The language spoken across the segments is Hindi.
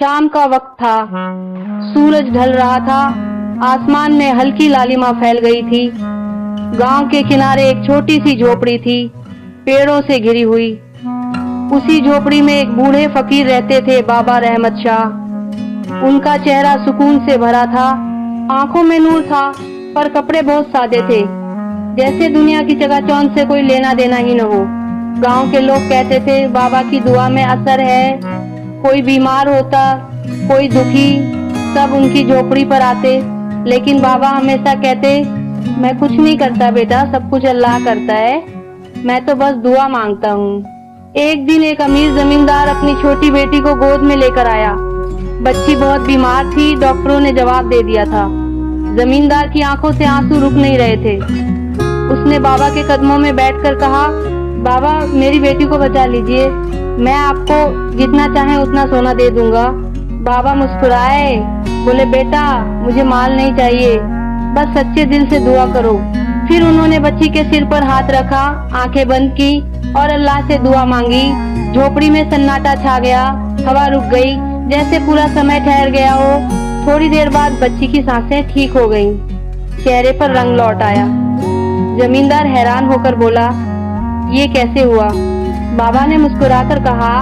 शाम का वक्त था। सूरज ढल रहा था। आसमान में हल्की लालिमा फैल गई थी। गांव के किनारे एक छोटी सी झोपड़ी थी, पेड़ों से घिरी हुई। उसी झोपड़ी में एक बूढ़े फकीर रहते थे, बाबा रहमत शाह। उनका चेहरा सुकून से भरा था, आंखों में नूर था, पर कपड़े बहुत सादे थे, जैसे दुनिया की चकाचौंध से कोई लेना देना ही न हो। गांव के लोग कहते थे, बाबा की दुआ में असर है। कोई बीमार होता, कोई दुखी, सब उनकी झोपड़ी पर आते। लेकिन बाबा हमेशा कहते, मैं कुछ नहीं करता बेटा, सब कुछ अल्लाह करता है, मैं तो बस दुआ मांगता हूँ। एक दिन एक अमीर जमींदार अपनी छोटी बेटी को गोद में लेकर आया। बच्ची बहुत बीमार थी, डॉक्टरों ने जवाब दे दिया था। जमींदार की आंखों से आंसू रुक नहीं रहे थे। उसने बाबा के कदमों में बैठकर कहा, बाबा मेरी बेटी को बचा लीजिए, मैं आपको जितना चाहे उतना सोना दे दूंगा। बाबा मुस्कुराए, बोले बेटा मुझे माल नहीं चाहिए, बस सच्चे दिल से दुआ करो। फिर उन्होंने बच्ची के सिर पर हाथ रखा, आंखें बंद की और अल्लाह से दुआ मांगी। झोपड़ी में सन्नाटा छा गया, हवा रुक गई, जैसे पूरा समय ठहर गया हो। थोड़ी देर बाद बच्ची की सांसें ठीक हो गईं, चेहरे पर रंग लौट आया। जमींदार हैरान होकर बोला, ये कैसे हुआ? बाबा ने मुस्कुराकर कहा,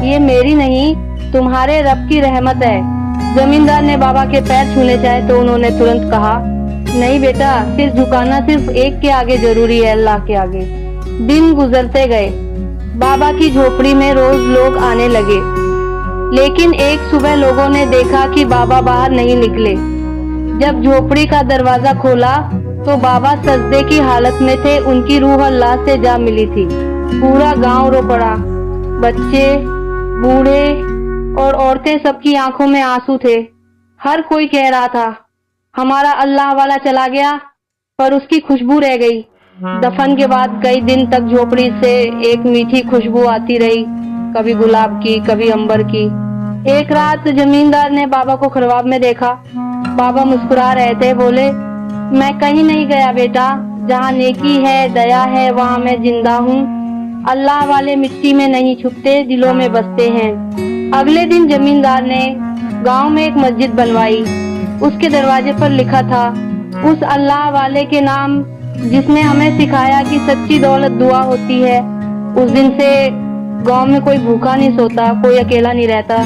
ये मेरी नहीं, तुम्हारे रब की रहमत है। जमींदार ने बाबा के पैर छूने चाहे तो उन्होंने तुरंत कहा, नहीं बेटा, सिर झुकाना सिर्फ एक के आगे जरूरी है, अल्लाह के आगे। दिन गुजरते गए। बाबा की झोपड़ी में रोज लोग आने लगे, लेकिन एक सुबह लोगों ने देखा कि बाबा बाहर नहीं निकले। जब झोपड़ी का दरवाजा खोला तो बाबा सजदे की हालत में थे, उनकी रूह अल्लाह से जा मिली थी। पूरा गांव रो पड़ा, बच्चे, बूढ़े और औरतें, सबकी आंखों में आंसू थे। हर कोई कह रहा था, हमारा अल्लाह वाला चला गया, पर उसकी खुशबू रह गई। दफन के बाद कई दिन तक झोपड़ी से एक मीठी खुशबू आती रही, कभी गुलाब की, कभी अंबर की। एक रात जमींदार ने बाबा को ख्वाब में देखा। बाबा मुस्कुरा रहे थे, बोले, मैं कहीं नहीं गया बेटा, जहाँ नेकी है, दया है, वहाँ मैं जिंदा हूँ। अल्लाह वाले मिट्टी में नहीं छुपते, दिलों में बसते हैं। अगले दिन जमींदार ने गांव में एक मस्जिद बनवाई। उसके दरवाजे पर लिखा था, उस अल्लाह वाले के नाम जिसने हमें सिखाया कि सच्ची दौलत दुआ होती है। उस दिन से गांव में कोई भूखा नहीं सोता, कोई अकेला नहीं रहता।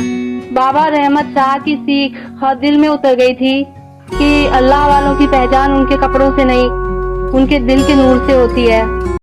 बाबा रहमत शाह की सीख हर दिल में उतर गई थी कि अल्लाह वालों की पहचान उनके कपड़ों से नहीं, उनके दिल के नूर से होती है।